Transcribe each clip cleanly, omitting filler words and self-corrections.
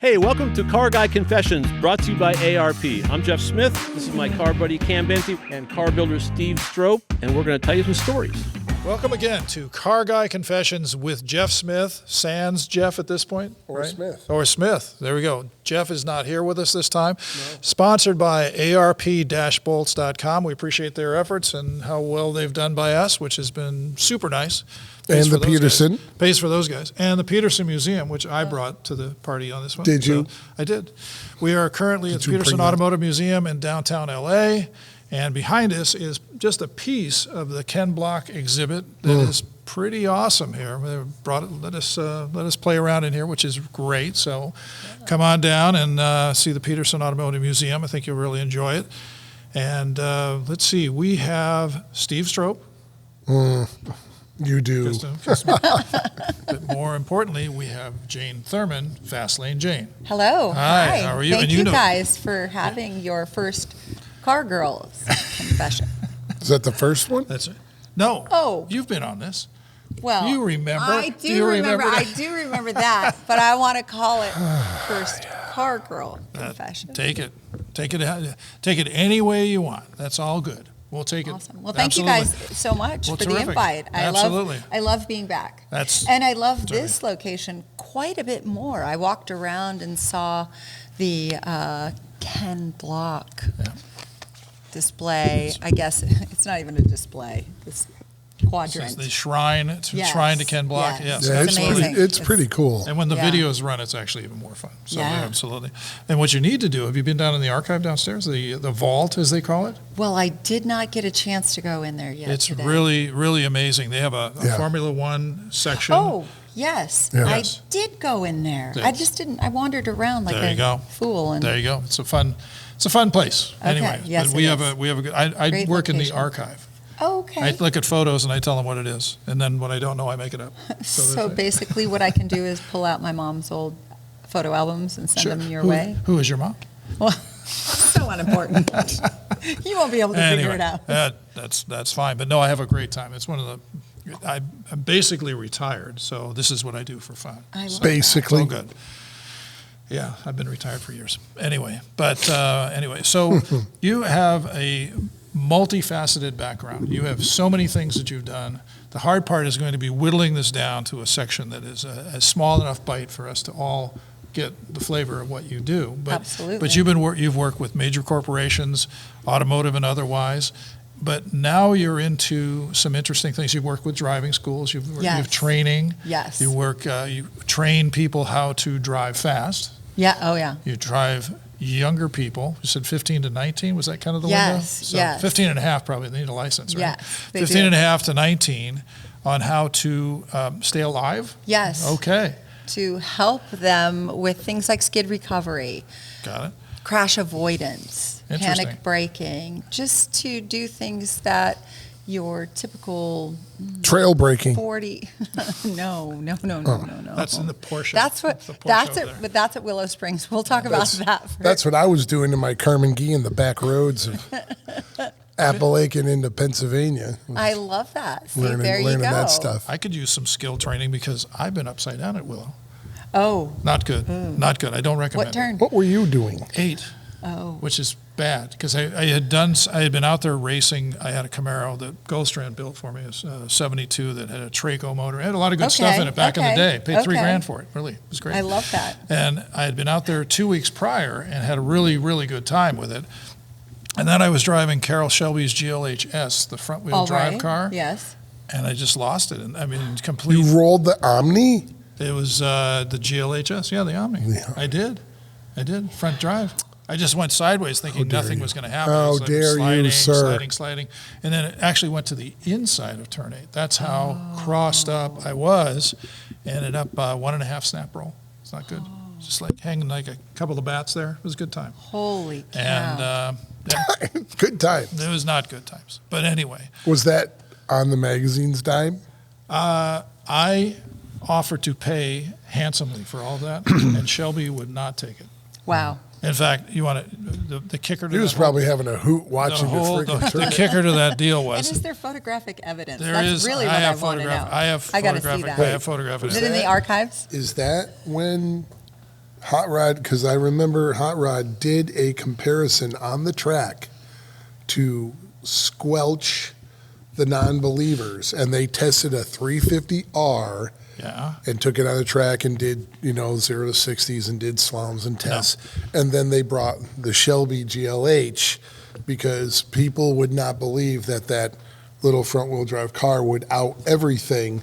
Hey, welcome to Car Guy Confessions, brought to you by ARP. I'm Jeff Smith. This is my car buddy Cam Benty and car builder Steve Strope, and we're going to tell you some stories. Welcome again to Car Guy Confessions with Jeff Smith, sans Jeff at this point. Or right? Smith. Or Smith. There we go. Jeff is not here with us this time. No. Sponsored by ARP-bolts.com. We appreciate their efforts and how well they've done by us, which has been super nice. And the Peterson. Pays for those guys. And the Peterson Museum, which I brought to the party on this one. Did you? I did. We are currently at the Peterson Automotive Museum in downtown L.A., and behind us is just a piece of the Ken Block exhibit that is pretty awesome here. They brought it, let us play around in here, which is great. So come on down and see the Peterson Automotive Museum. I think you'll really enjoy it. And let's see, we have Steve Strope. You do. But more importantly, we have Jane Thurmond, Fastlane Jane. Hello. Hi. How are you? Thank you guys for having your first Car Girls confession. Is that the first one? That's it. No. Oh. You've been on this. Well, you remember. I do remember. I do remember that, but I want to call it first Car Girl confession. Take it any way you want. That's all good. We'll take it. Awesome. Well, thank you guys so much for the invite. I love being back. And I love this location quite a bit more. I walked around and saw the Ken Block display. I guess it's not even a display. This quadrant. The shrine, shrine to Ken Block. Yes. Yeah, it's pretty cool. And when the videos run, it's actually even more fun. So absolutely. And what you need to do, have you been down in the archive downstairs, the vault as they call it? Well, I did not get a chance to go in there yet. It's really, really amazing. They have a Formula One section. Oh, yes. I did go in there. I just didn't. I wandered around like a fool. And there you go. It's a fun place. Okay. Anyway, yes, but we have a good. I work in the archive. Oh, okay. I look at photos and I tell them what it is, and then when I don't know, I make it up. So basically, what I can do is pull out my mom's old photo albums and send them your way. Who is your mom? Well, so unimportant. You won't be able to figure it out. That's fine. But no, I have a great time. It's one of the. I'm basically retired, so this is what I do for fun. Basically, good. Yeah, I've been retired for years. Anyway, so you have a multifaceted background. You have so many things that you've done. The hard part is going to be whittling this down to a section that is a small enough bite for us to all get the flavor of what you do. But, absolutely. But you've worked with major corporations, automotive and otherwise. But now you're into some interesting things. You've worked with driving schools. You've training. Yes. You train people how to drive fast. Yeah. Oh, yeah. You drive younger people. You said 15 to 19. Was that kind of the window? Yes. 15 and a half probably. They need a license, right? Yes. 15 and a half to 19 on how to stay alive? Yes. Okay. To help them with things like skid recovery. Got it. Crash avoidance. Panic braking. Just to do things that your typical trail braking 40 no that's in the Porsche. That's at Willow Springs. We'll talk about that that's what I was doing in my Carmen Gee in the back roads of Appalachian into Pennsivania. I love that. See, learning that stuff. I could use some skill training because I've been upside down at Willow. Not good. I don't recommend what turn? What were you doing? 8. Which is bad because I had been out there racing. I had a Camaro that Goldstrand built for me. It was 72 that had a Traco motor. It had a lot of good stuff in it back in the day. Paid $3,000 for it. Really, it was great. I love that. And I had been out there 2 weeks prior and had a really, really good time with it. And then I was driving Carroll Shelby's GLHS, the front wheel drive car. Yes. And I just lost it. And I mean, completely. You rolled the Omni? It was the GLHS. Yeah, the Omni. Yeah. I did. Front drive. I just went sideways thinking nothing was going to happen. How dare you, sir. Sliding. And then it actually went to the inside of turn 8. That's how crossed up I was. Ended up 1.5 snap roll. It's not good. Just like hanging like a couple of bats there. It was a good time. Holy cow. And good time. It was not good times. But anyway. Was that on the magazine's dime? I offered to pay handsomely for all that, and Shelby would not take it. Wow. In fact, you want the kicker to he was probably having a hoot watching the kicker to that deal was. And is there photographic evidence? That's really what I want to know. I have photographic evidence. Is it in the archives? Is that when Hot Rod, because I remember Hot Rod did a comparison on the track to squelch the non-believers, and they tested a 350R and took it on the track and did, 0 to 60s and did slaloms and tests. And then they brought the Shelby GLH because people would not believe that little front-wheel drive car would out everything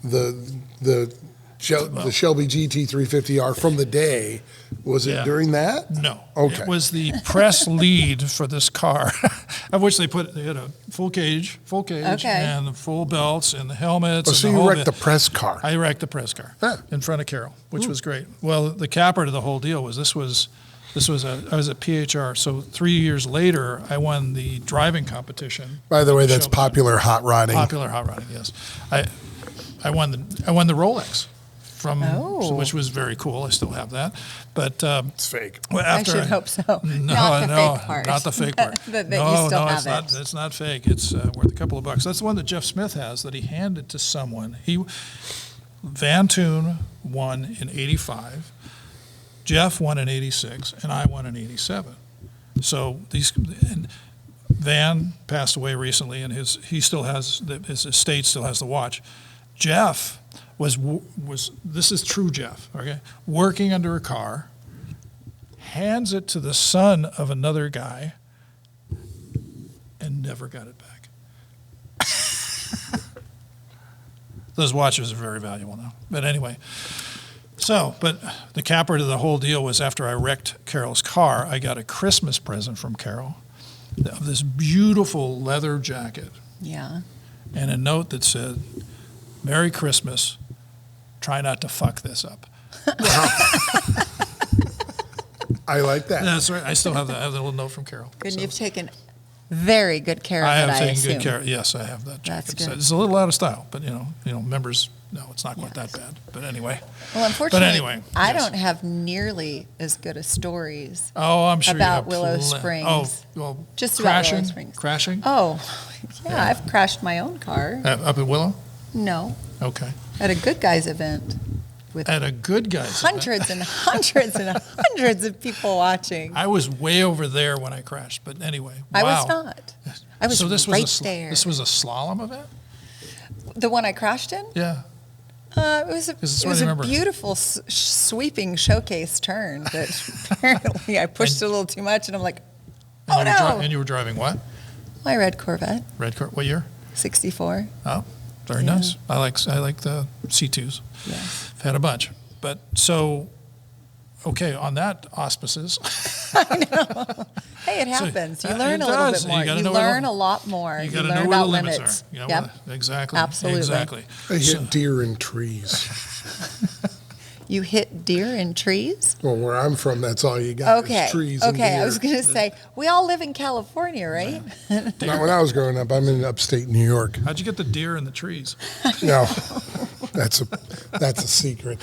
the Shelby GT 350R from the day. Was it during that? No. Okay. It was the press lead for this car, of which they had a full cage, and the full belts and the helmets. Oh, so you wrecked the press car. I wrecked the press car in front of Carol, which was great. Well, the capper to the whole deal was I was at PHR. So 3 years later, I won the driving competition. By the way, that's popular hot rodding. Popular hot rodding, yes. I won the Rolex. Which was very cool. I still have that, but it's fake. I should hope so. Not the fake part. Not the fake part. You still have it. It's not fake. It's worth a couple of bucks. That's the one that Jeff Smith has that he handed to someone. Van Toon won in '85, Jeff won in '86, and I won in '87. So Van passed away recently, and his estate still has the watch. Jeff was this is true Jeff, okay, working under a car, hands it to the son of another guy, and never got it back. Those watches are very valuable now. But anyway, but the capper to the whole deal was after I wrecked Carol's car, I got a Christmas present from Carol of this beautiful leather jacket. Yeah. And a note that said, "Merry Christmas. Try not to fuck this up." I like that. That's right. I still have that. I have the little note from Carol. Good. And you've taken very good care of it, I have taken good care. Yes, I have that jacket. That's good. It's a little out of style, but members, no, it's not quite that bad. But anyway. Well, unfortunately, I don't have nearly as good a stories. Oh, I'm sure about you have Willow Springs. Oh, well, just crashing, about Willow Springs. Crashing. Oh, yeah, I've crashed my own car. Up at Willow. No. Okay. At a Good Guys event. At a Good Guys hundreds and hundreds and hundreds of people watching. I was way over there when I crashed, but anyway. Wow. I was not. I was there. This was a slalom event? The one I crashed in? Yeah. It was a beautiful sweeping showcase turn that apparently I pushed a little too much, and I'm like, oh no. And you were driving what? My red Corvette. Red Corvette. What year? 64. Oh, very nice. I like the C2s. Yes. I've had a bunch. But so, okay, on that auspices. I know. Hey, it happens. You learn a little bit more. You learn a lot more. You got to know where the limits are. Yep. Exactly. Absolutely. Exactly. I hit deer in trees. You hit deer in trees? Well, where I'm from, that's all you got is trees and deer. I was going to say, we all live in California, right? Not when I was growing up. I'm in upstate New York. How'd you get the deer in the trees? No, that's a secret.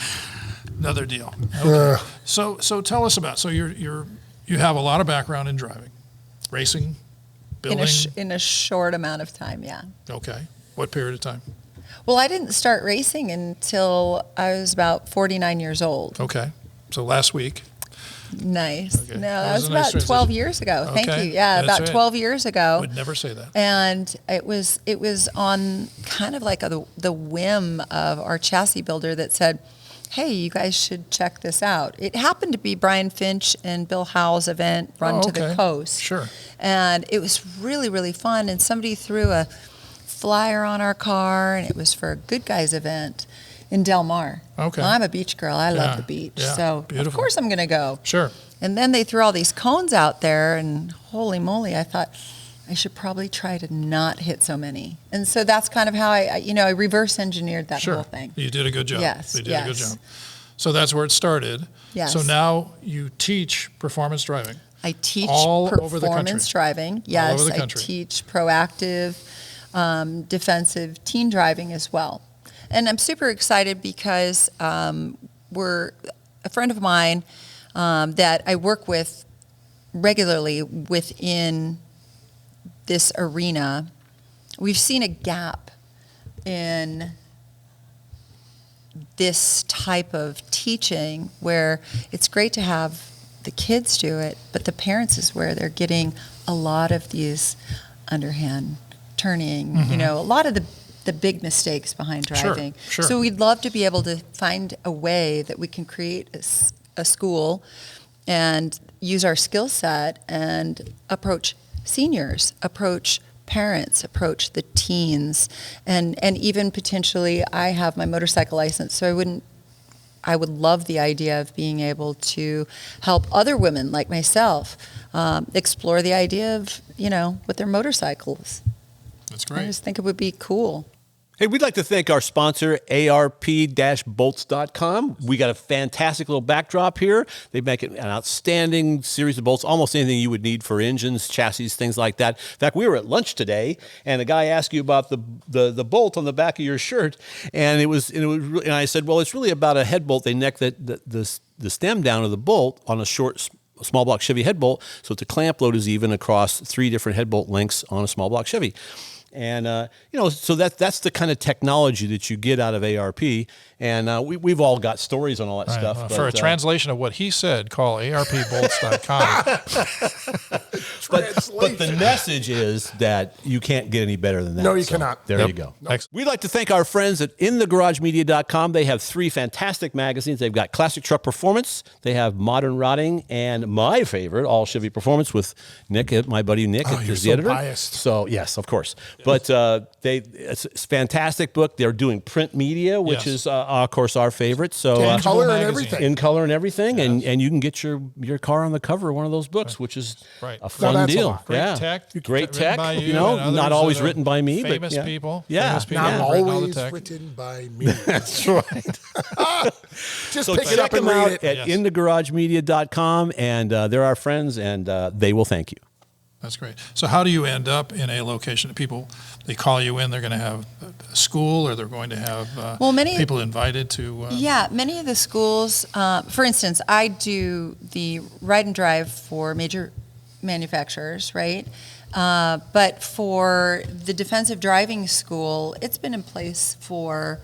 Another deal. Okay. So tell us about. So you have a lot of background in driving, racing, building. In a short amount of time, yeah. Okay. What period of time? Well, I didn't start racing until I was about 49 years old. Okay. So last week. Nice. Okay. No, that was about 12 years ago. Okay. Thank you. Yeah, That's about right. 12 years ago. Would never say that. And it was on kind of like the whim of our chassis builder that said, hey, you guys should check this out. It happened to be Brian Finch and Bill Howell's event, Run to the Coast. Sure. And it was really, really fun. And somebody threw a flyer on our car, and it was for a Good Guys event in Del Mar. Okay. Well, I'm a beach girl. I love the beach. Yeah. So, Beautiful. of course, I'm going to go. Sure. And then they threw all these cones out there, and holy moly, I thought I should probably try to not hit so many. And so that's kind of how I reverse engineered that whole thing. You did a good job. Yes. You did a good job. So that's where it started. Yes. So now you teach performance driving. I teach all over the country. performance driving. Yes. All over the country. I teach proactive, defensive teen driving as well. And I'm super excited because we're a friend of mine that I work with regularly within this arena. We've seen a gap in this type of teaching where it's great to have the kids do it, but the parents is where they're getting a lot of these underhand turning, a lot of the big mistakes behind driving. Sure. So we'd love to be able to find a way that we can create a school and use our skill set and approach seniors, approach parents, approach the teens, and even potentially, I have my motorcycle license, so I would love the idea of being able to help other women like myself explore the idea of, with their motorcycles. That's I great. just think it would be cool. Hey, we'd like to thank our sponsor, ARP-bolts.com. We got a fantastic little backdrop here. They make an outstanding series of bolts, almost anything you would need for engines, chassis, things like that. In fact, we were at lunch today, and a guy asked you about the bolt on the back of your shirt, and and I said, well, it's really about a head bolt. They neck the stem down of the bolt on a small block Chevy head bolt, so that the clamp load is even across 3 different head bolt lengths on a small block Chevy. And, so that's the kind of technology that you get out of ARP. And we've all got stories on all that stuff. Well, for a translation of what he said, call ARPbolts.com. But the message is that you can't get any better than that. No, you cannot. There you go. We'd like to thank our friends at InTheGarageMedia.com. They have 3 fantastic magazines. They've got Classic Truck Performance, they have Modern Rotting, and my favorite, All Chevy Performance with Nick, my buddy Nick, Oh, who's you're the so editor. biased. So yes, of course. But it's a fantastic book. They're doing print media, which is of course our favorite. So Tangible color and magazine. everything. in color and everything, and you can get your car on the cover of one of those books, which is Right. a fun that's a deal. lot. Great Yeah. tech. Great written tech. by you Not and others always that are written by me, but famous yeah. people. Yeah. Famous people Not have written all the always tech. written by me. That's right. Just So pick it check up and them out read it. at Yes. InTheGarageMedia.com, and they're our friends, and they will thank you. That's great. So how do you end up in a location? People, they call you in, they're going to have a school, or they're going to have people invited to... Yeah, many of the schools, for instance, I do the ride and drive for major manufacturers, right? But for the defensive driving school, it's been in place for,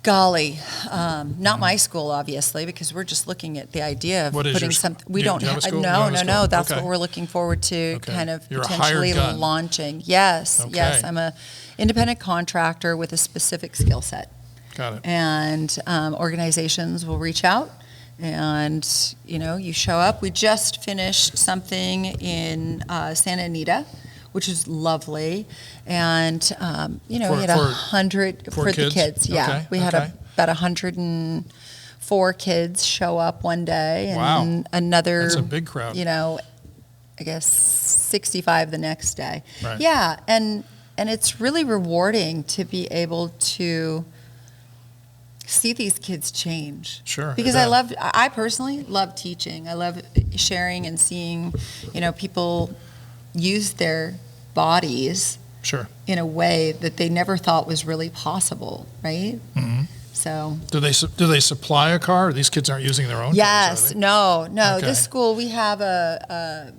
golly, not my school, obviously, because we're just looking at the idea of What is putting your school? something. We Do you don't have a school? You No, have a no, school? no. That's Okay. what we're looking forward to, Okay. kind of You're a hired potentially gun. launching. Yes, Okay. yes. I'm a independent contractor with a specific skill set. Got it. And organizations will reach out, and you show up. We just finished something in Santa Anita, which is lovely, and we had 100 for for the kids? kids. Yeah, Okay, we had okay. about 104 kids show up one day, and Wow. another. That's a big crowd. I guess 65 the next day. Right. Yeah, and it's really rewarding to be able to see these kids change. Sure, Because I I personally love teaching. I love sharing and seeing, people use their bodies Sure. in a way that they never thought was really possible, right? Mhm. So. Do they supply a car? These kids aren't using their own Yes, cars, are they? no. Okay. This school, we have a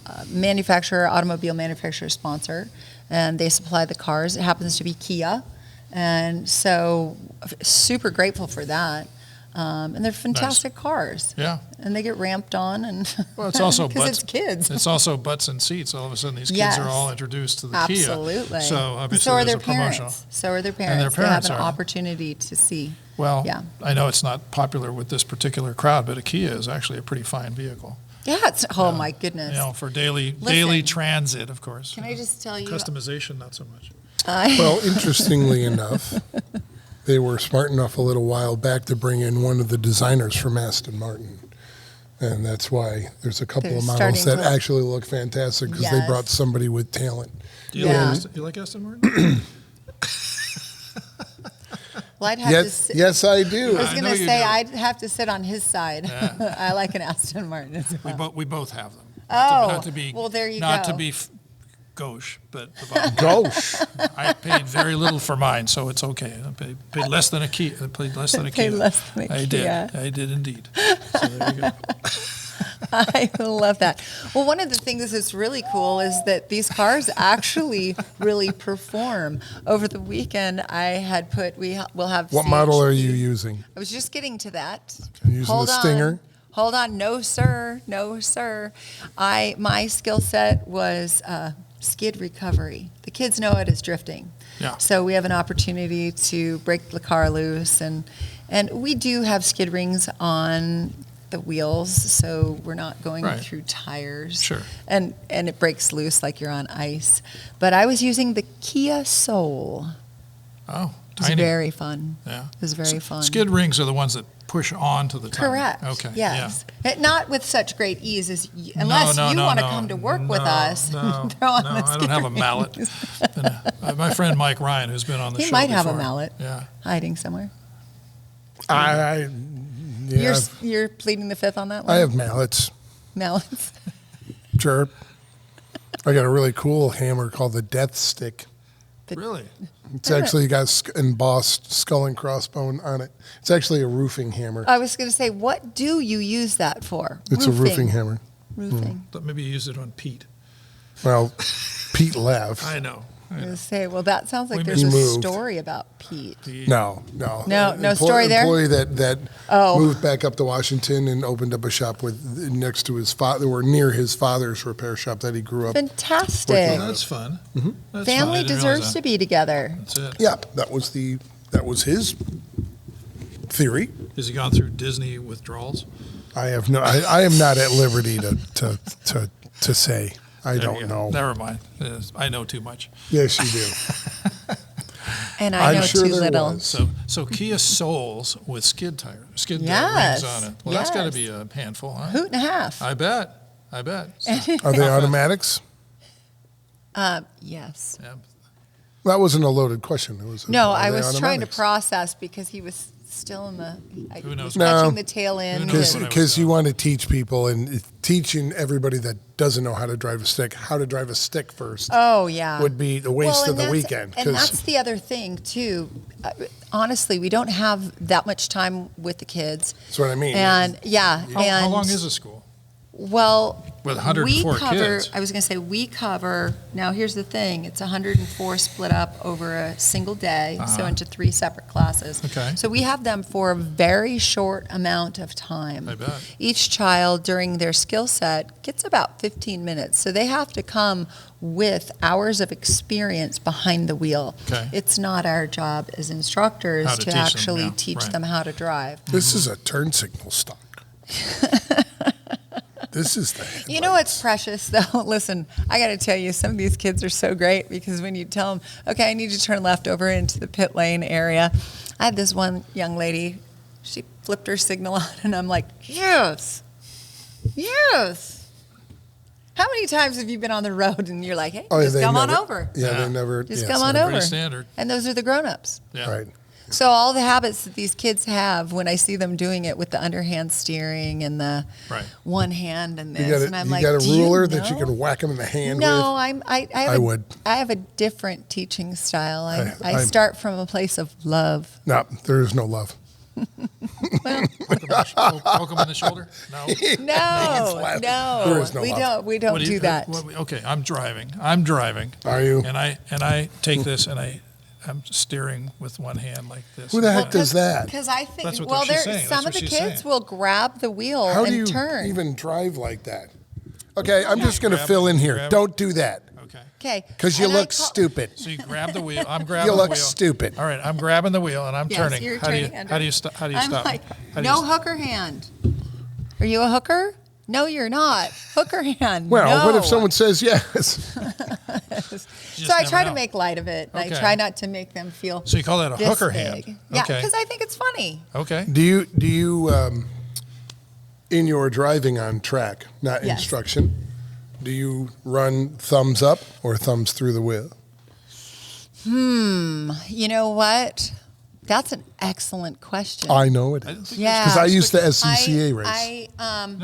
automobile manufacturer sponsor, and they supply the cars. It happens to be Kia, and so super grateful for that. And they're fantastic cars. Yeah. And they get ramped on, and Well, it's also because butts. it's kids. It's also butts and seats. All of a sudden, these kids Yes. are all introduced to the Absolutely. Kia. So obviously, so are there's their a promotional. parents. So are their their parents. parents They have are. an opportunity to see. Well, Yeah. I know it's not popular with this particular crowd, but a Kia is actually a pretty fine vehicle. Yeah, it's, oh my goodness. For daily Listen. transit, of course. Can I just tell you? Customization, not so much. Well, interestingly enough, they were smart enough a little while back to bring in one of the designers from Aston Martin. And that's why there's a couple They're of models starting that to- actually look fantastic because they Yes. brought somebody with talent. Do you, Yeah. you like Aston Martin? Well, I'd have to Yes, sit, yes, I do. I was I going know to you say do. I'd have to sit on his side. I like an Aston Martin as well. we both have them. Oh, not to be, well, there you not go. to be gauche, but about Gauche. I paid very little for mine, so it's okay. I paid less than a Kia. I paid less than a Paid Kia. less than a I did. Kia. I did indeed. So there you go. I love that. Well, one of the things that's really cool is that these cars actually really perform. Over the weekend, we'll have. What model are you using? I was just getting to that. Are you using the Stinger? Hold on. No, sir. No, sir. My skill set was skid recovery. The kids know it as drifting. Yeah. So we have an opportunity to break the car loose, and we do have skid rings on the wheels, so we're not going Right. through tires. Sure. And it breaks loose like you're on ice. But I was using the Kia Soul. Oh, It was tiny. very fun. Yeah. It was very fun. Skid rings are the ones that push on to the tire. Correct. Okay. Yes. Not with such great ease as unless you want to come to work with us. No, throw on the I don't skid have a mallet. rings. My friend Mike Ryan, who's been on the He show might have a before. mallet. Yeah. Hiding somewhere. Yeah, You're pleading the fifth on that one? I have mallets. Mallets. Sure. I got a really cool hammer called the Death Stick. Really? It's actually got embossed skull and crossbone on it. It's actually a roofing hammer. I was going to say, what do you use that for? It's a roofing hammer. Roofing. Thought maybe you used it on Pete. Well, Pete left. I know. I was going to say, well, that sounds like We there's a moved. story about Pete. No. No story there? Employee that Oh. moved back up to Washington and opened up a shop next to his father, or near his father's repair shop that he grew up. Fantastic. That's fun. That's fun. I Family didn't realize deserves that. to be together. That's it. Yeah, that was his theory. Has he gone through Disney withdrawals? I am not at liberty to say. I There you don't go. know. Never mind. Yes, I know too much. Yes, you do. And I I'm know sure too there little. was. So Kia Souls with skid Yes, rings on it. Well, that's got to yes. be a handful, huh? Hoot and a half. I bet. Are they automatics? Yes. Yeah. That wasn't a loaded question. It was. No, are I they was trying to automatics? process because he was still in the. Who knows? He was catching No. the tail end. knows and- what I Because you want to teach people and teaching everybody that doesn't know how to drive a stick how to drive a stick first Oh yeah, would be the waste Well, of the and weekend. And that's the other thing too. Honestly, we don't have that much time with the kids. That's what I mean. And yeah, How and long is a school? well, With 104 we cover. kids. I was going to say we cover. Now here's the thing: it's 104 split up over a single day, so into 3 separate classes. Okay. So we have them for a very short amount of time. I bet. Each child during their skill set gets about 15 minutes, so they have to come with hours of experience behind the wheel. Okay. It's not our job as instructors How to to teach them, actually yeah, teach right. them how to drive. This is a turn signal stock. This is the. You know what's precious though? Listen, I got to tell you, some of these kids are so great because when you tell them, okay, I need you to turn left over into the pit lane area. I had this one young lady, she flipped her signal on and I'm like, yes, yes. How many times have you been on the road and you're like, hey, Oh, yeah, just they come on never- over. Yeah, Yeah. they never. Just yeah, come so- on Pretty over. standard. And those are the grown-ups. Yeah. Right. So all the habits that these kids have, when I see them doing it with the underhand steering and the Right. one hand and You this, got and I'm you like, got a "Do you ruler that you know?" can whack them in the hand No, with. I would. I have a different teaching style. I I- start from a place of love. No, there is no love. Welcome in the shoulder? No. No, There is no we love. don't. We don't What do that. Okay, I'm driving. Are you? And I take this and I'm steering with one hand like this. Who the heck does that? Because I think, That's what well, she's saying. some That's of the what kids she's saying. will grab the wheel How and do you turn. even drive like that? Okay, I'm just going to Grab- fill in here. grab- Don't do that Okay. Okay. because you And I look call- stupid. So you grab the wheel. I'm grabbing You the look wheel. stupid. All right, I'm grabbing the wheel and I'm Yes, turning. you're How do you turning, how do you stop? How do you I'm stop? like, How do you no st- hooker hand. Are you a hooker? No, you're not. Hooker hand. Well, what if No. someone says yes? you So just I never try know. to make light of it. And Okay. I try not to make them feel. So you call that a this hooker big. hand? Yeah, Okay. because I think it's funny. Okay. Do you in your driving on track, not Yes. instruction, do you run thumbs up or thumbs through the wheel? You know what? That's an excellent question. I know it I didn't is. think Yeah. Because I used the SCCA race. You're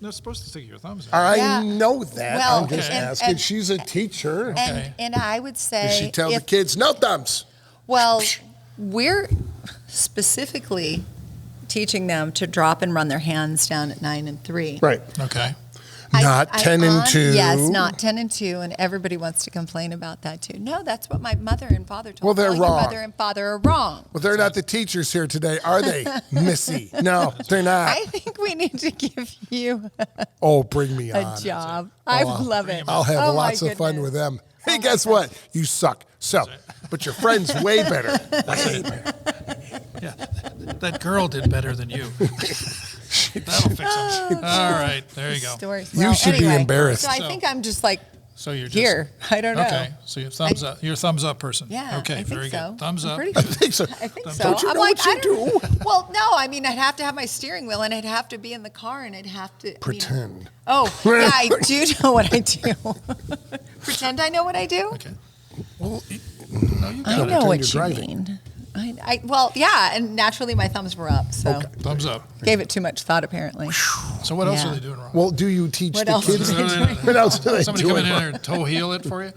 not supposed to stick your thumbs out. I Yeah. know that. Well, I'm just and- asking. and- She's a teacher. Okay. And I would say, Does she tell the if- kids, no thumbs? well, we're specifically teaching them to drop and run their hands down at 9 and 3. Right. Okay. Not 10 and 2. Yes, not 10 and 2, and everybody wants to complain about that too. No, that's what my mother and father told me. Well, they're Your wrong. mother and father are wrong. Well, they're not the teachers here today, are they, Missy? No, they're not. I think we need to give you Oh, bring me a on. job. I love it. I'll have Oh, my lots of fun goodness. with them. Hey, guess what? You suck. So, but your friend's way better. Way better. Yeah, that girl did better than you. That'll fix it. All right, there you go. Stories. You should be embarrassed. So I think I'm just like So you're just here. I don't know. Okay, so you're thumbs up. You're a thumbs up person. Yeah. Okay, I think very so. good. Thumbs I'm up. pretty I sure. think so. I think so. Don't you I'm know like, what you I don't- do? Well, no. I mean, I'd have to have my steering wheel, and I'd have to be in the car, and I'd have to Pretend. Oh, yeah, I do know what I do. Pretend I know what I do. Okay. Well, no, you I got know it. what you're you driving. mean. Well, yeah, and naturally my thumbs were up, so Thumbs up. gave it too much thought apparently. So what else Yeah. are they doing wrong? Well, do you teach What the else kids? is it doing? What else do they Somebody do? come in here and toe heel it for you?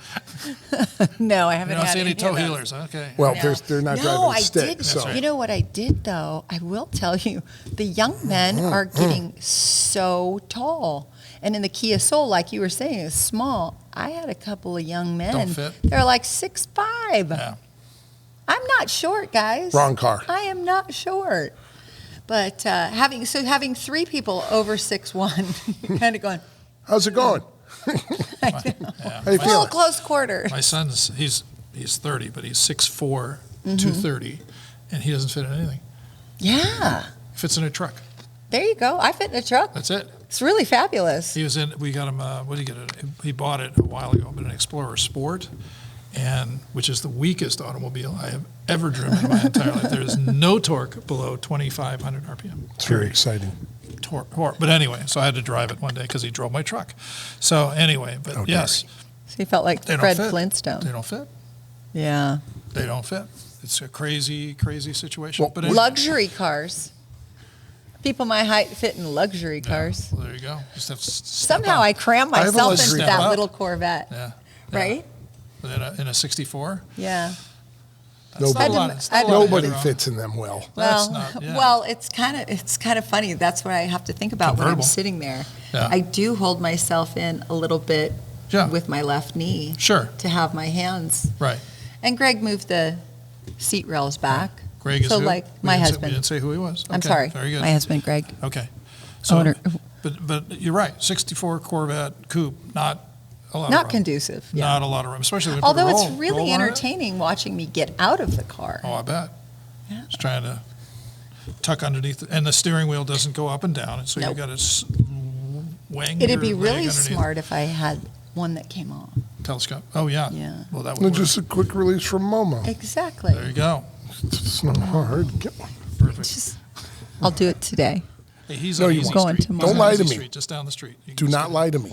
No, I You haven't don't had see any of toe those. healers. Okay. Well, No. they're not No, driving I stick. did. So. You know what I did though? I will tell you, the young men are getting so tall. And in the Kia Soul, like you were saying, is small. I had a couple of young men. Don't fit? They're like 6'5". Yeah. I'm not short, guys. Wrong car. I am not short. But having 3 people over 6'1", you're kind of going, How's it going? Yeah. How you a little feeling? close quarter. My son's he's 30, but he's 6'4", 230, and he doesn't fit in anything. Yeah. He fits in a truck. There you go. I fit in a truck. That's it. It's really fabulous. He was in. We got him. What did he get? He bought it a while ago, but an Explorer Sport, and which is the weakest automobile I have ever driven in my entire life. There is no torque below 2,500 RPM. It's very exciting. But anyway, so I had to drive it one day because he drove my truck. So anyway, but Oh, yes, So you felt like they don't Fred fit. Flintstone. They don't fit. Yeah. They don't fit. It's a crazy, crazy situation. Well, but anyway, Luxury cars. People my height fit in luxury cars. well, there you go. Just have to step Somehow up. I cram I have a myself into luxury that car. little Corvette. Yeah. Right? But in a 64. Yeah. That's not a lot. It's not a lot of Nobody headroom. fits in them well. That's Well, not- yeah. well, it's kind of funny. That's what I have to think about when I'm Convertible. sitting there. Yeah. I do hold myself in a little bit Yeah. with my left knee Sure. to have my hands. Right. And Greg moved the seat rails back. Greg is so who? like We my didn't say- husband. we didn't say who he was. I'm Okay, sorry. Very good. My husband Greg. Okay. So, Owner. but you're right. 64 Corvette coupe, not a lot of Not room. conducive. Yeah. Not a lot of room, especially when you Although put a it's roll really on it. entertaining watching me get out of the car. Oh, I bet. Yeah. Just trying to tuck underneath, and the steering wheel doesn't go up and down, and so Nope. you got to wang It'd your be leg really underneath. smart if I had one that came off. Telescope. Oh yeah. Yeah. Well, that And would work. just a quick release from Momo. Exactly. There you go. It's not hard. Get one. Perfect. Just, I'll do it today. Hey, he's No, on you Easy won't. Going Street. tomorrow. He's Don't on lie Easy to me. Street, just down the street. You can Do just not get- lie to me.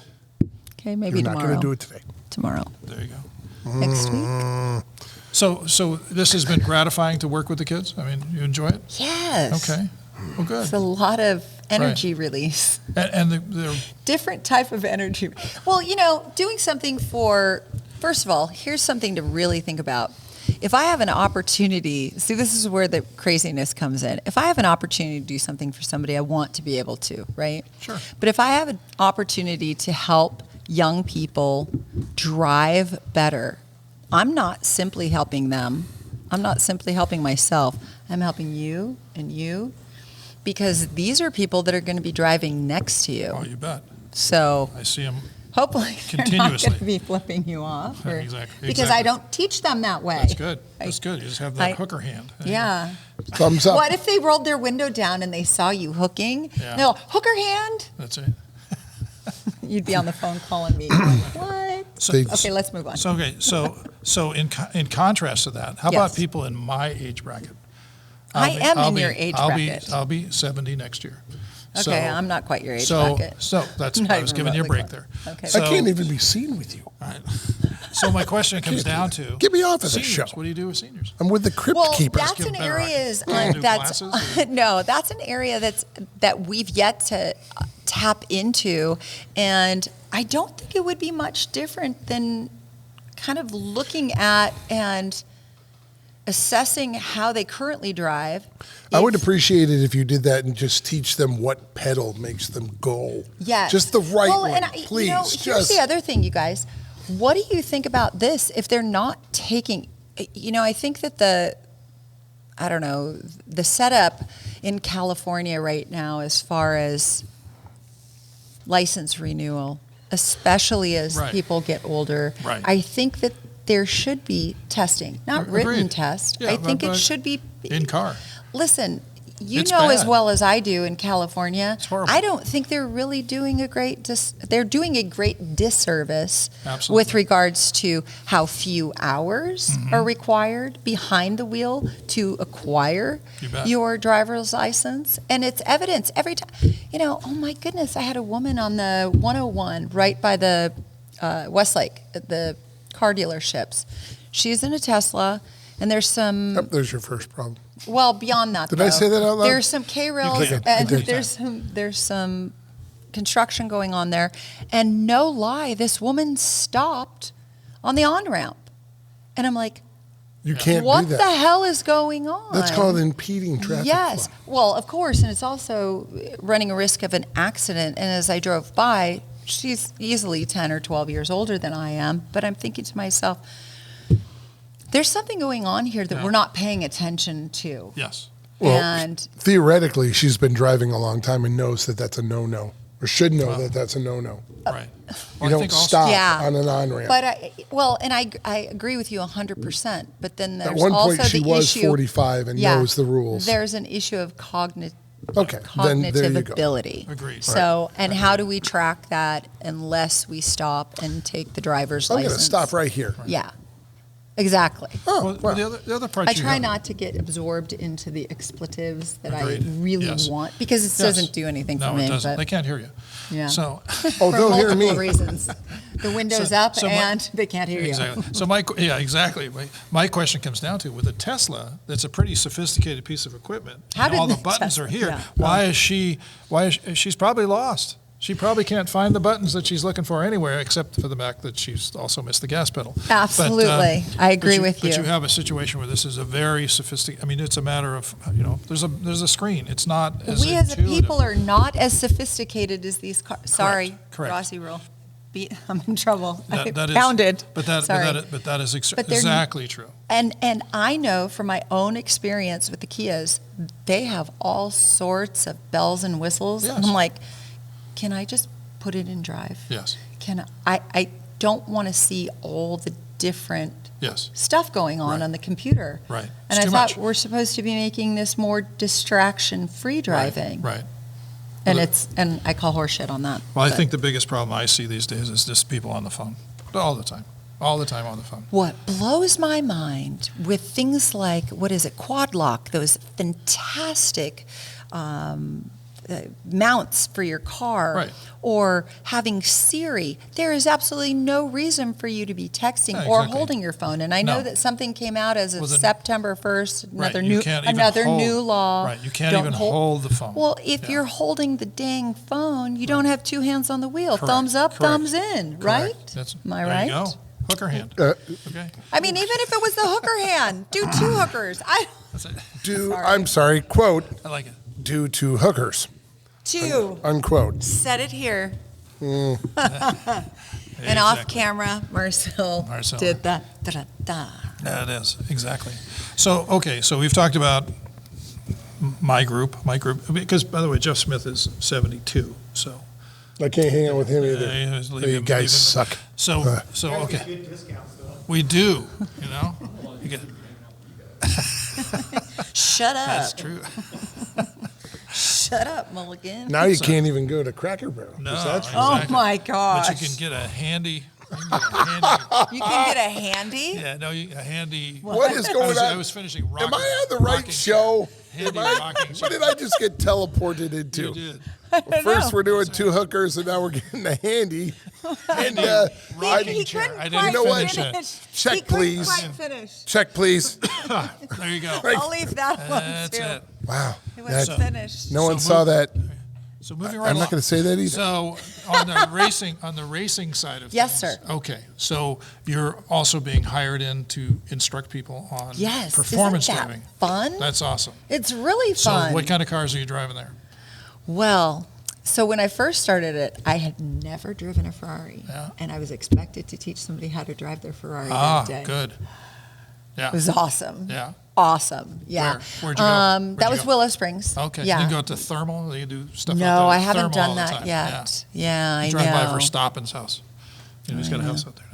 Okay, maybe You're not tomorrow. going to do it today. Tomorrow. There you go. Next week. So this has been gratifying to work with the kids. I mean, you enjoy it? Yes. Okay. Well, good. It's a lot of energy release. And they're Different type of energy. Well, doing something first of all, here's something to really think about. If I have an opportunity, see, this is where the craziness comes in. If I have an opportunity to do something for somebody, I want to be able to, right? Sure. But if I have an opportunity to help young people drive better, I'm not simply helping them. I'm not simply helping myself. I'm helping you and you, because these are people that are going to be driving next to you. oh, you bet. So I see them. hopefully they're not Continuously. going to be flipping you off. Or, Exactly. Because I don't teach them that way. That's good. That's good. You just have that I- hooker hand. Yeah. Thumbs up. What if they rolled their window down and they saw you hooking? Yeah. No, hooker hand. That's it. You'd be on the phone calling me. Like, what? So, They- Okay, let's move on. so in contrast to that, how about Yes. people in my age bracket? I am in your age bracket. I'll be 70 next year. Okay, I'm not quite your age so, bracket. So that's Not I was even giving you a remotely break there. close. Okay. So, I can't even be seen with you. all right. So my question comes down to Get me off of this seniors. show. What do you do with seniors? I'm with the Crypt Well, Keepers. that's Give an better area do that's glasses or- no, that's an area that we've yet to tap into, and I don't think it would be much different than kind of looking at and assessing how they currently drive. I would If- appreciate it if you did that and just teach them what pedal makes them go. Yes. Just the right well, one, and please. Here's the other thing, you guys. What do you think about this? If they're not taking, I think that the setup in California right now, as far as license renewal, especially as Right. people get older, Right. I think that there should be testing, not written Agreed. tests. Yeah, I think but it should be in car. Listen, you It's know as bad. well as I do in California. It's horrible. I don't think they're really doing they're doing a great disservice Absolutely. with regards to how few hours Mm-hmm. are required behind the wheel to acquire You bet. your driver's license. And it's evidence every time. Oh my goodness, I had a woman on the 101 right by the Westlake, at the car dealerships. She's in a Tesla, and there's some Yep, there's your first problem. well, beyond that, Did I say that out loud? There's some K-rails Okay, and okay. there's some construction going on there. And no lie, this woman stopped on the on-ramp. And I'm like, You can't what do the that. hell is going on? That's called impeding traffic Yes. flow. Well, of course, and it's also running a risk of an accident. And as I drove by, she's easily 10 or 12 years older than I am. But I'm thinking to myself, there's something going on here that Yeah. we're not paying attention to. Yes. Well, And theoretically, she's been driving a long time and knows that that's a no-no, or should know that that's a no-no. Right. You Well, I don't think also- stop Yeah. on an on-ramp. But I agree with you 100%. But then there's At one also point, she the was issue. 45 and Yeah, knows the rules. There's an issue of Okay, then there cognitive you go. ability. Agreed. So, and how do we track that unless we stop and take the driver's I'm going license? to stop right here. Yeah, exactly. Oh, Well, wow. the other part I you try have- not to get absorbed into the expletives that Agreed. I really Yes. want because it Yes. doesn't do anything No, for me. it doesn't. But They can't hear you. yeah. So, Oh, for they'll hear multiple me. reasons. The window's up so and they can't hear you. exactly. So exactly. My question comes down to, with a Tesla, that's a pretty sophisticated piece of equipment. How and did all the the buttons Tesla- are here. yeah. Why is she's probably lost. She probably can't find the buttons that she's looking for anywhere, except for the fact that she's also missed the gas pedal. Absolutely. I agree with But you. you have a situation where this is a very sophisticated. I mean, it's a matter of there's a screen. It's not as We as a intuitive. people are not as sophisticated as these cars. Sorry, correct. Rossi rule. I'm in trouble. I That is- pounded. But that Sorry. is But they're- exactly true. And I know from my own experience with the Kias, they have all sorts of bells and whistles. Yes. And I'm like, can I just put it in drive? Yes. I don't want to see all the different Yes. stuff going on Right. on the computer. Right. And It's I too thought much. we're supposed to be making this more distraction-free driving. Right. And Well, and I call horseshit on that. Well, I but- think the biggest problem I see these days is just people on the phone all the time on the phone. What blows my mind with things like, what is it, quad lock, those fantastic mounts for your car, Right. or having Siri, there is absolutely no reason for you to be texting Yeah, or exactly. holding your phone. And I know No. that something came out as of Well, then- September 1st, Right, you can't even hold- new law. Right, you can't Don't even hold the phone. Well, if Yeah. you're holding the dang phone, you don't have two hands on the wheel. Correct, Thumbs up, correct, thumbs in, right? That's, Am I there right? you go. Hooker hand. Okay. I mean, even if it was the hooker hand, do two hookers. That's it. I'm sorry, quote, I like it. due to hookers, Two. unquote. Set it here. Mm. And off Exactly. camera, Marcel did that. Da-da-da. Yeah, it is, exactly. So, okay, so we've talked about my group, because, by the way, Jeff Smith is 72, so. I can't hang out with him either. Yeah, just leave You him- guys leave him. suck. So, okay. We do, You get, Shut up. that's true. Shut up, Mulligan. Now you can't even go to Cracker Barrel. No, That's Oh exactly. my gosh. But you can get a handy, You can get a handy? yeah, no, a handy. What is going I on? was finishing rocking. Am I on the right rocking show? Handy Am I- rocking What did I just get teleported into? You did. First, we're doing two hookers, and now we're getting a handy. And Rocking chair. I didn't You know what? finish it. Check, He couldn't please. quite finish. Check, please. There you go. Right. I'll leave that one That's too. it. Wow. It was That- finished. no one So saw move- that. So moving right I'm along. not going to say that either. So on the racing side of Yes, things. sir. Okay. So you're also being hired in to instruct people on Yes. performance Isn't that driving. fun? That's awesome. It's really So fun. what kind of cars are you driving there? Well, so when I first started it, I had never driven a Ferrari. Yeah. And I was expected to teach somebody how to drive their Ferrari that day. Good. Yeah. It was awesome. Yeah. Awesome. Yeah. Where'd you go? Where'd That you was go? Willow Springs. Okay. Yeah. You can go to thermal. You do stuff. out there. No, I haven't Thermal all done the that time. yet. Yeah. Yeah, I You drive by know. Verstappen's house. He's got a house out there.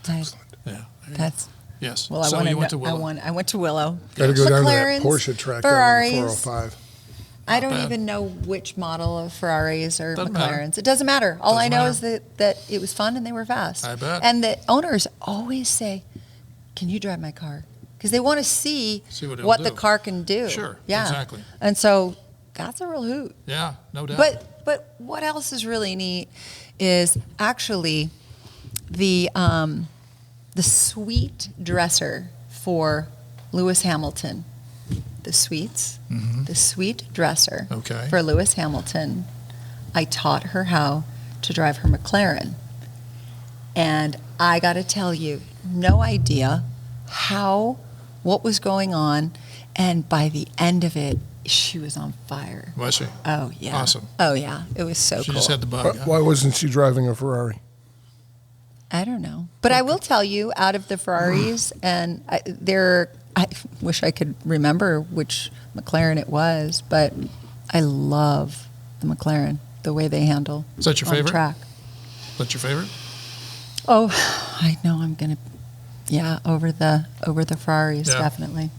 That's, Yeah. that's Yes. well, so I you want went to. to Willow. I went to Willow. Got to go down to that McLarens, Porsche track down on Ferraris. 405. I don't bad. even know which model of Ferraris or Doesn't McLarens. matter. It doesn't matter. All I Doesn't know matter. is that it was fun and they were fast. I bet. And the owners always say, "Can you drive my car?" Because they want to see, See what it'll what the do. car can do. Sure, Yeah. exactly. And so that's a real hoot. Yeah, no doubt. But what else is really neat is actually the suite dresser for Lewis Hamilton. The suites, the suite dresser Okay. for Lewis Hamilton. I taught her how to drive her McLaren. And I got to tell you, no idea what was going on. And by the end of it, she was on fire. Was she? Oh, yeah. Awesome. Oh, yeah. It was so She cool. just had the bug. huh? Why wasn't she driving a Ferrari? I don't know. But I will tell you, out of the Ferraris, and I wish I could remember which McLaren it was, but I love the McLaren, the way they handle Is that your on favorite? track. That's your favorite? Oh, I know I'm going to, over the Ferraris, Yeah. definitely.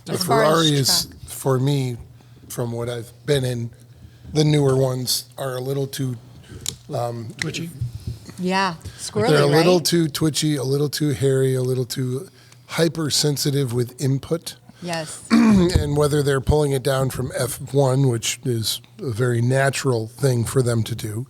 The As far as Ferrari is, track. for me, from what I've been in, the newer ones are a little too, Twitchy? Yeah, squirrely, they're a little right? too twitchy, a little too hairy, a little too hypersensitive with input. Yes. And whether they're pulling it down from F1, which is a very natural thing for them to do,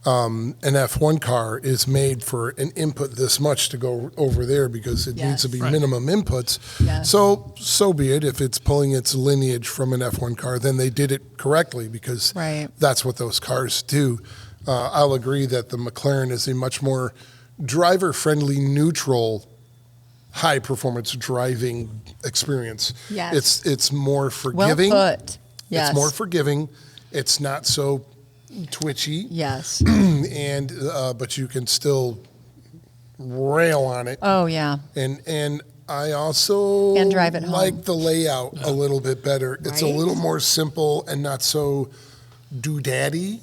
an F1 car is made for an input this much to go over there because it needs to be Yes. Right. minimum inputs. Yes. So be it. If it's pulling its lineage from an F1 car, then they did it correctly because Right. that's what those cars do. I'll agree that the McLaren is a much more driver-friendly, neutral, high-performance driving experience. Yes. It's more Well forgiving. put. Yes. It's more forgiving. It's not so twitchy, Yes. and but you can still rail on it. Oh, yeah. And I also And drive it home. like the layout a little bit better. It's a Right? little more simple and not so doodaddy.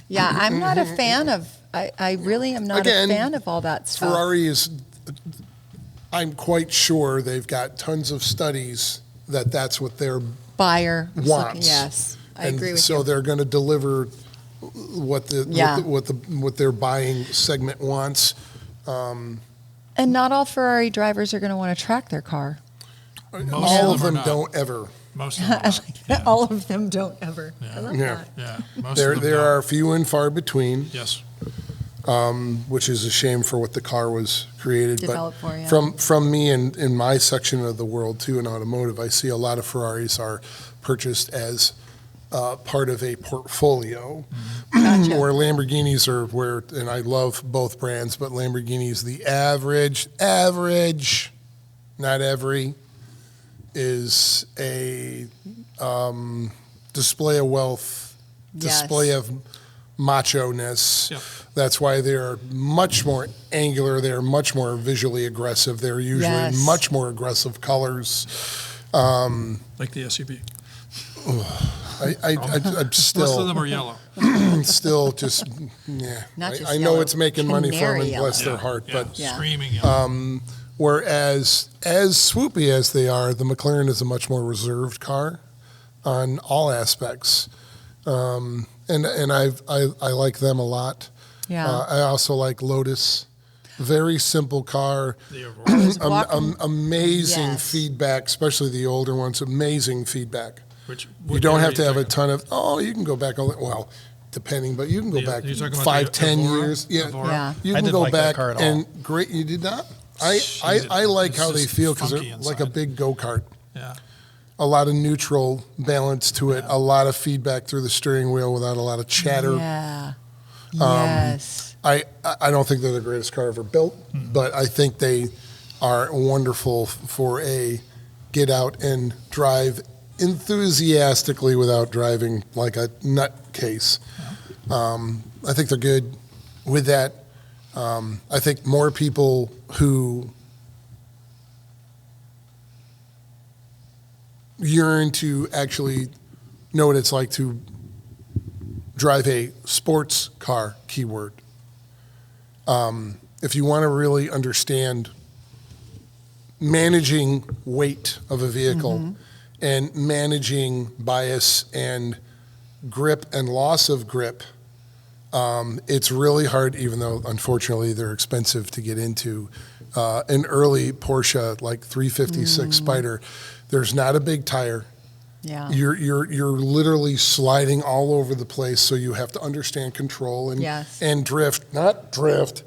Yeah, I'm not a fan of, I really am not Again, a fan of all that stuff. Ferrari is, I'm quite sure they've got tons of studies that that's what they're Buyer was looking- wants. yes, I and agree with so you. they're going to deliver what the Yeah. what their buying segment wants. And not all Ferrari drivers are going to want to track their car. All of are them not. don't ever. Most of them. I like that. All of them don't ever. I love Yeah. that. Yeah. Most There of them there don't. are few and far between, Yes. which is a shame for what the car was created. Developed but for, yeah. from me and in my section of the world too, in automotive, I see a lot of Ferraris are purchased as part of a portfolio, Gotcha. where Lamborghinis are and I love both brands, but Lamborghinis, the average, not every, is a display of wealth, display Yes. of macho-ness. Yep. That's why they're much more angular. They're much more visually aggressive. They're usually Yes. much more aggressive colors. Like the SUV. I'm Most of them are yellow. still just, yeah. Not just I know yellow, it's making money for them, canary and bless yellow. their heart, Yeah. but Yeah. Screaming yellow. whereas as swoopy as they are, the McLaren is a much more reserved car on all aspects, and I like them a lot. Yeah. I also like Lotus, very simple car, The Aurora. was walking- amazing Yes. feedback, especially the older ones. Amazing feedback. Which, You don't have to have a ton of. Oh, you can go back. Well, depending, but you can go Yeah, back you're talking about 5, the 10 Evora? years. Yeah, Evora? Yeah. you I can didn't go like that back car at all. and great. You did not. She did. I like how It's they just feel because they're funky like a inside. big go kart. Yeah. a lot of neutral balance to it, a lot of feedback through the steering wheel without a lot of chatter. Yeah. Yes. I don't think they're the greatest car ever built, but I think they are wonderful for a get out and drive enthusiastically without driving like a nutcase. I think they're good with that. I think more people who yearn to actually know what it's like to drive a sports car, keyword. If you want to really understand managing weight of a vehicle and managing bias and grip and loss of grip, it's really hard, even though unfortunately they're expensive to get into. An early Porsche, like 356 Spyder, there's not a big tire. Yeah. You're literally sliding all over the place, so you have to understand control and drift, not drift,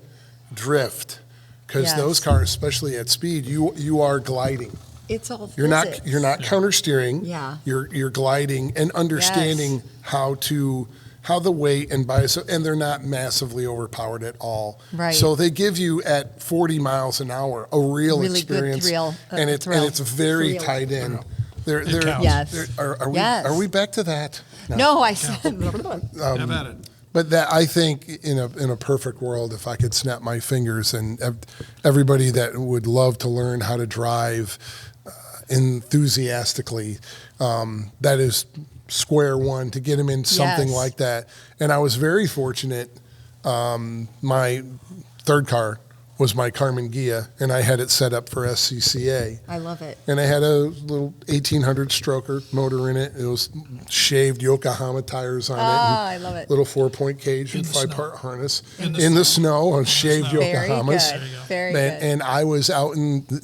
because those cars, especially at speed, you are gliding. It's all You're physics. not counter steering. Yeah. You're gliding and understanding how the weight and bias, and they're not massively overpowered at all. Right. So they give you at 40 miles an hour a real Really experience, good thrill. and it's very Thrill. tied in. It counts. Yes. Are we back to that? No, I said. Have at it. But that, I think, in a perfect world, if I could snap my fingers, and everybody that would love to learn how to drive enthusiastically, that is square one to get them in something like that. And I was very fortunate. My third car was my Carmen Ghia, and I had it set up for SCCA. I love it. And I had a little 1800 stroker motor in it. It was shaved Yokohama tires on it. I love it. Little 4-point cage and the 5-part harness. In the snow on shaved snow. Very Yokohamas. good. Very good. And I was out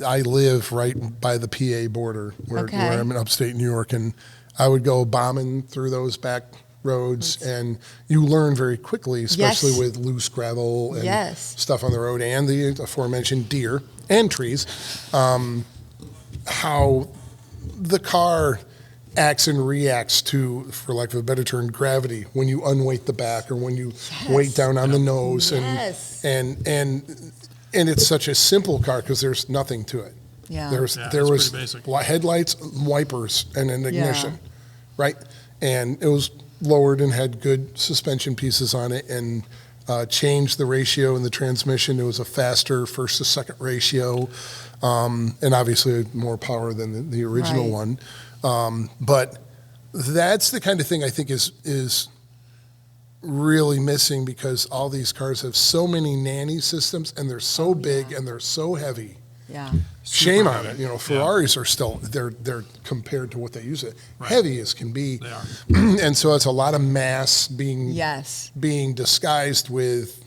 I live right by the PA border where I'm in upstate New York. And I would go bombing through those back roads, and you learn very quickly, especially with loose gravel and stuff on the road and the aforementioned deer and trees, how the car acts and reacts to, for lack of a better term, gravity when you unweight the back or when you weight down on the nose. And it's such a simple car because there's nothing to it. Yeah. There was pretty basic. headlights, wipers, and an ignition, right? And it was lowered and had good suspension pieces on it, and changed the ratio in the transmission. It was a faster first to second ratio, and obviously more power than the original one. But that's the kind of thing I think is really missing, because all these cars have so many nanny systems, and they're so big and they're so heavy. Yeah. Shame on it. Ferraris are still, they're compared to what they use it. Heavy as can be. They are. And so it's a lot of mass being disguised with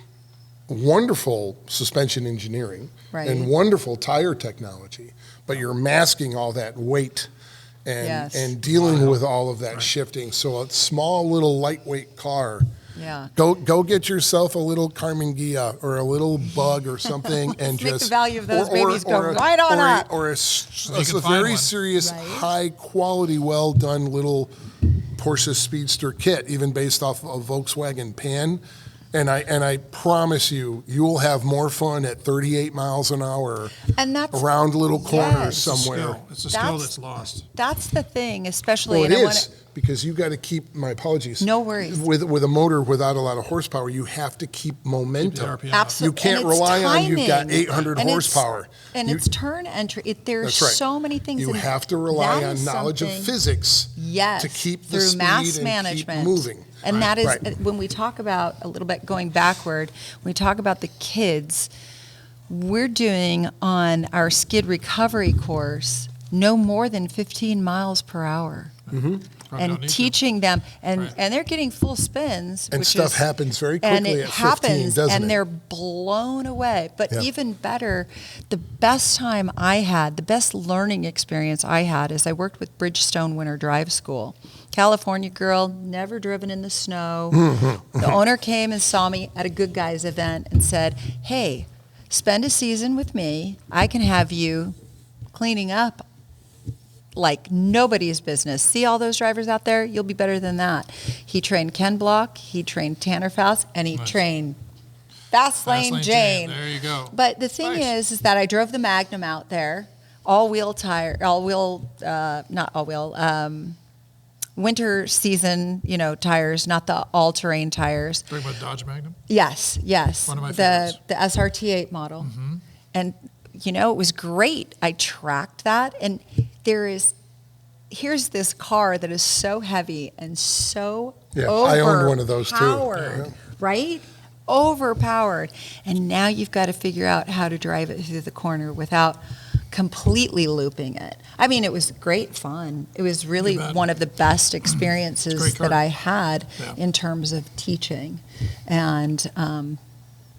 wonderful suspension engineering and wonderful tire technology. But you're masking all that weight and dealing with all of that shifting. So a small little lightweight car. Yeah. Go get yourself a little Carmen Ghia or a little Bug or something, and Make just the value of those babies go right on up. Or a very serious, high quality, well done little Porsche Speedster kit, even based off a Volkswagen Pan. And I promise you will have more fun at 38 miles an hour and that's around little corners somewhere. It's a skill that's lost. That's the thing, especially. Well, it is, because you got to keep, my apologies. No worries. With a motor without a lot of horsepower, you have to keep momentum. Absolutely. You can't rely on you've got 800 horsepower. It's turn entry. There's so many things. You have to rely on knowledge of physics to keep the speed mass and management. keep moving. And that is, when we talk about, a little bit going backward, when we talk about the kids, we're doing on our skid recovery course no more than 15 miles per hour. And teaching them, and they're getting full spins. And stuff happens very quickly at 15, doesn't it? And they're blown away. But even better, the best learning experience I had is I worked with Bridgestone Winter Drive School. California girl, never driven in the snow. The owner came and saw me at a Good Guys event and said, hey, spend a season with me. I can have you cleaning up like nobody's business. See all those drivers out there? You'll be better than that. He trained Ken Block, he trained Tanner Faust, and he trained Fastlane Jane. There you go. But the thing is that I drove the Magnum out there, winter season, tires, not the all-terrain tires. Talking about Dodge Magnum? Yes. One of my favorites. The SRT8 model. Mm-hmm. And, it was great. I tracked that, and here's this car that is so heavy and so I owned one of those too. Overpowered, right? Overpowered. And now you've got to figure out how to drive it through the corner without completely looping it. I mean, it was great fun. It was really one of the best experiences that I had in terms of teaching. And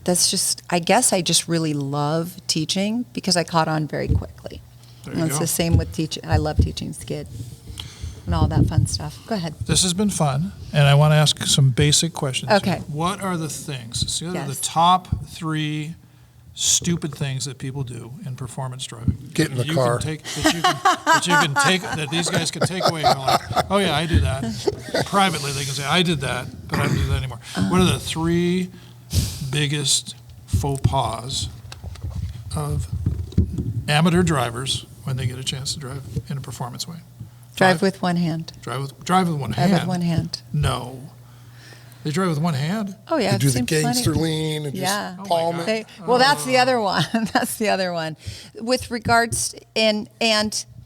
that's just, I guess I just really love teaching because I caught on very quickly. And it's the same with teaching. I love teaching skid and all that fun stuff. Go ahead. This has been fun, and I want to ask some basic questions. Okay. What are the things, the top 3 stupid things that people do in performance driving? Get in the car. That these guys can take away. And go like, oh yeah, I do that. Privately, they can say, I did that, but I don't do that anymore. What are the 3 biggest faux pas of amateur drivers when they get a chance to drive in a performance way? Drive with one hand. Drive with one hand. Drive with one hand. No. They drive with one hand? Oh, yeah. They I've do the seen gangster plenty. lean and Yeah. just palm it. That's the other one. That's the other one. With regards, and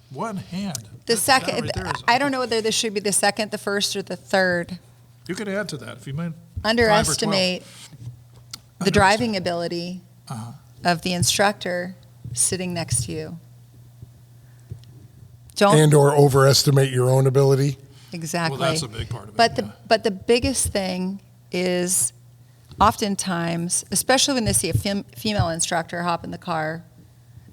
One hand. the That second, right there is I don't know whether this should be the second, the first, or the third. You could add to that if you might. Underestimate the driving ability of the instructor sitting next to you. And or overestimate your own ability. Exactly. Well, that's a big part of it. But the biggest thing is oftentimes, especially when they see a female instructor hop in the car,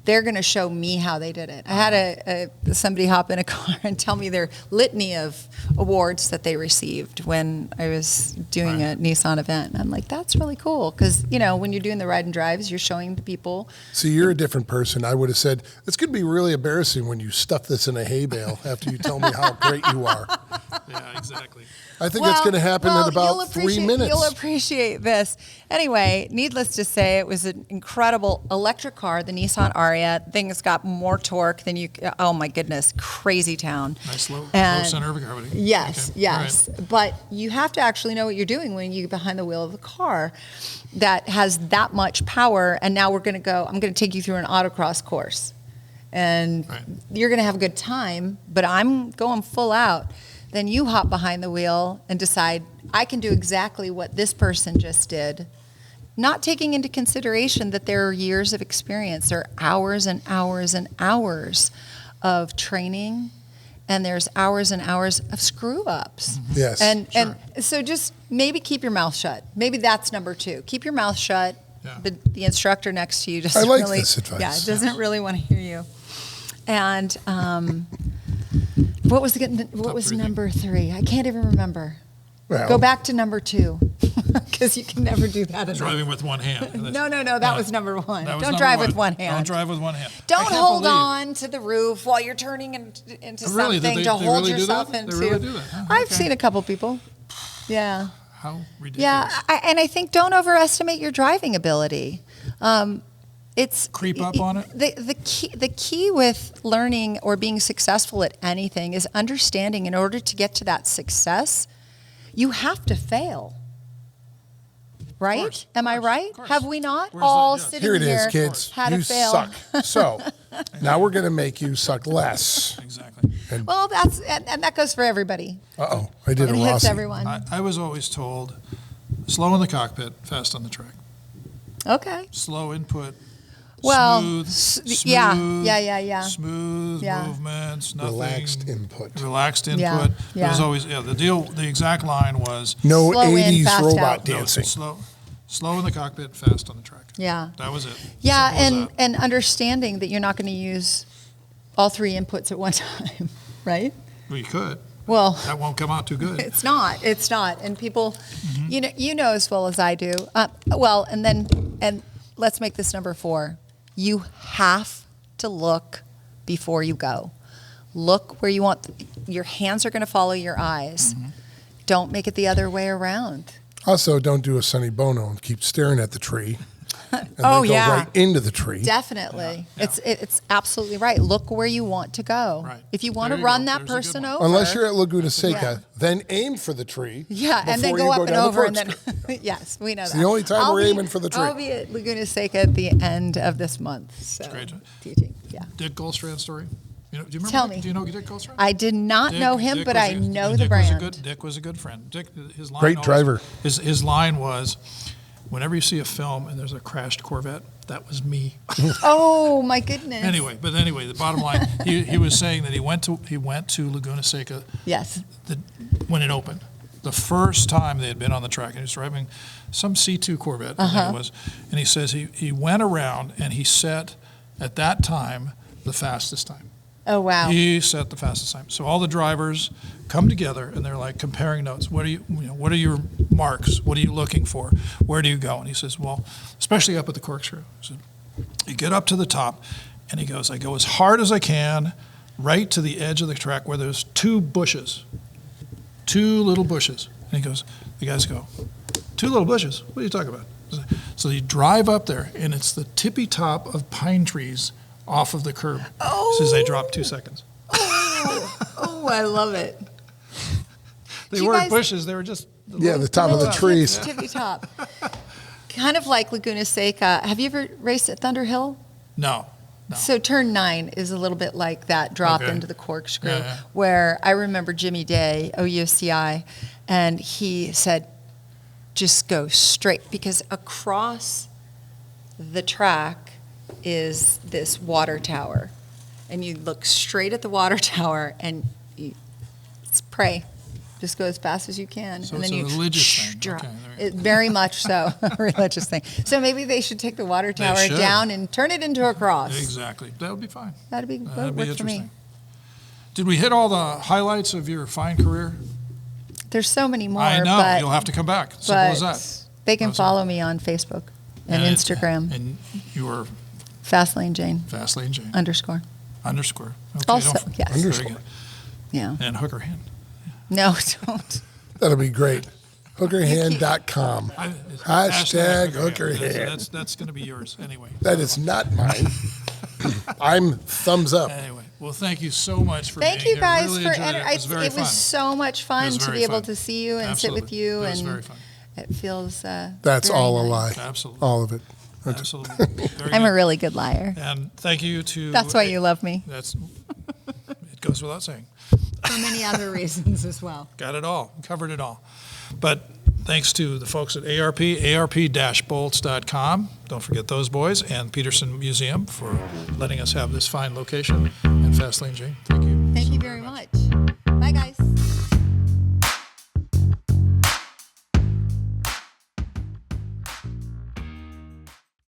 they're going to show me how they did it. I had somebody hop in a car and tell me their litany of awards that they received when I was doing a Nissan event. And I'm like, that's really cool because, when you're doing the ride and drives, you're showing the people. See, you're a different person. I would have said, it's going to be really embarrassing when you stuff this in a hay bale after you tell me how great you are. Yeah, exactly. I think that's going to happen in about 3 minutes. You'll appreciate this. Anyway, needless to say, it was an incredible electric car, the Nissan Ariya. Thing's got more torque than oh my goodness, crazy town. Nice low center of gravity. Yes, Okay. yes. Right. But you have to actually know what you're doing when you get behind the wheel of the car that has that much power. And now I'm going to take you through an autocross course. And you're going to have a good time, but I'm going full out. Then you hop behind the wheel and decide, I can do exactly what this person just did, not taking into consideration that there are years of experience. There are hours and hours and hours of training, and there's hours and hours of screw-ups. Mm-hmm. Yes, and so just maybe keep your mouth shut. Maybe that's number 2. Keep your mouth shut. Yeah. The instructor next to you doesn't I like really, this advice. Yeah, doesn't really want to hear you. And what was number 3? I can't even remember. Well, Go back to number 2, because you can never do that enough. Driving with one hand. No, that was number 1. That was Don't number drive 1. with one hand. Don't drive with one hand. Don't I can't hold believe- on to the roof while you're turning into Really? something They to hold really do yourself that? into. They really do that? Huh? I've Okay. seen a couple people. Yeah. How ridiculous. Yeah, and I think don't overestimate your driving ability. It's Creep up on it? The key with learning or being successful at anything is understanding in order to get to that success, you have to fail. Right? Am I right? Have we not all sitting here it is, here kids. had You to fail? suck. So now we're going to make you suck less. Exactly. Well, and that goes for everybody. Uh-oh, I did It a hits Rossi. everyone. I was always told, slow in the cockpit, fast on the track. Okay. Slow input. Well, smooth, yeah. Smooth Yeah. movements, nothing. Relaxed input. Relaxed input. Yeah, It was yeah. always, the exact line was, No Slow in, 80s fast robot out. no, dancing. slow in the cockpit, fast on the track. Yeah. That was it. Yeah, Simple as that. and understanding that you're not going to use all 3 inputs at one time, right? Well, you could. Well, That won't come out too good. it's not. And people, Mm-hmm. you know as well as I do. And let's make this number 4. You have to look before you go. Look where you want. Your hands are going to follow your eyes. Don't make it the other way around. Also, don't do a Sonny Bono and keep staring at the tree. And Oh, then go yeah. right into the tree. Definitely. Yeah. It's absolutely right. Look where you want to go. Right. If you want There to you run go. that There's a good person one. over. Unless you're at Laguna Seca, Yeah. then aim for the tree. Yeah, and then before go you up and down the over, and then corkscrew. yes, we know that. the only time we're be- aiming for the tree. I'll be at Laguna Seca at the end of this month. So great. teaching. Yeah. Dick Goldstrand story. Do you remember? Tell Dick? me. Do you know Dick Goldstrand? I did not know him, Dick but was I a- know Dick the brand. Dick was a good friend. Dick, his line Great always- driver. His line was, whenever you see a film and there's a crashed Corvette, that was me. Oh my goodness. Anyway, the bottom line, he was saying that he went to Laguna Seca Yes. when it opened. The first time they had been on the track, and he was driving some C2 Corvette, I think it was, and he says he went around and he set, at that time, the fastest time. Oh wow. He set the fastest time. So all the drivers come together and they're like comparing notes. What are your marks? What are you looking for? Where do you go? And he says, well, especially up at the corkscrew. He said, you get up to the top, and he goes, I go as hard as I can, right to the edge of the track where there's two little bushes. And he goes, the guys go, 2 little bushes? What are you talking about? So you drive up there, and it's the tippy top of pine trees off of the curb. Oh. Says they dropped 2 seconds. Oh, I love it. They You weren't guys- bushes, they were just The top of the trees. Tippy top. Kind of like Laguna Seca. Have you ever raced at Thunder Hill? No. So turn 9 is a little bit like that drop Okay. into the corkscrew, Yeah. where I remember Jimmy Day, OUCI, and he said, just go straight, because across the track is this water tower, and you look straight at the water tower, and it's pray. Just go as fast as you can. So and it's then a you religious thing. drop. Okay, there you It, very much so, a religious thing. So maybe they should take the water They tower should. down and turn it into a cross. Exactly. That would be fine. That'd be That'd be work for me. interesting. Did we hit all the highlights of your fine career? There's so many more. I know. but, You'll have to come back. Simple but as that. they can That's follow me on Facebook and Instagram. And you were Fastlane Jane Fastlane Jane _. Okay, Also, don't- yes. Very Underscore. good. Yeah. And hooker hand. No, don't. That'll be great. Hookerhand.com. Hashtag hooker hand. That's going to be yours anyway. That is not mine. I'm thumbs up. Anyway, well, thank you so much for Thank being you here. guys Really for enjoyed it. It was very it fun. was so much It fun was to very be able fun. to see you and sit with Absolutely. you, It was and very fun. it feels. That's very all a nice. lie. Absolutely. All of it. Absolutely. Very I'm good. a really good liar. And thank you to. That's why you love me. That's. It goes without saying. For many other reasons as well. Got it all. Covered it all. But thanks to the folks at ARP, arp-bolts.com. Don't forget those boys, and Peterson Museum for letting us have this fine location. And Fastlane Jane, thank you. Thank you very much. Bye, guys.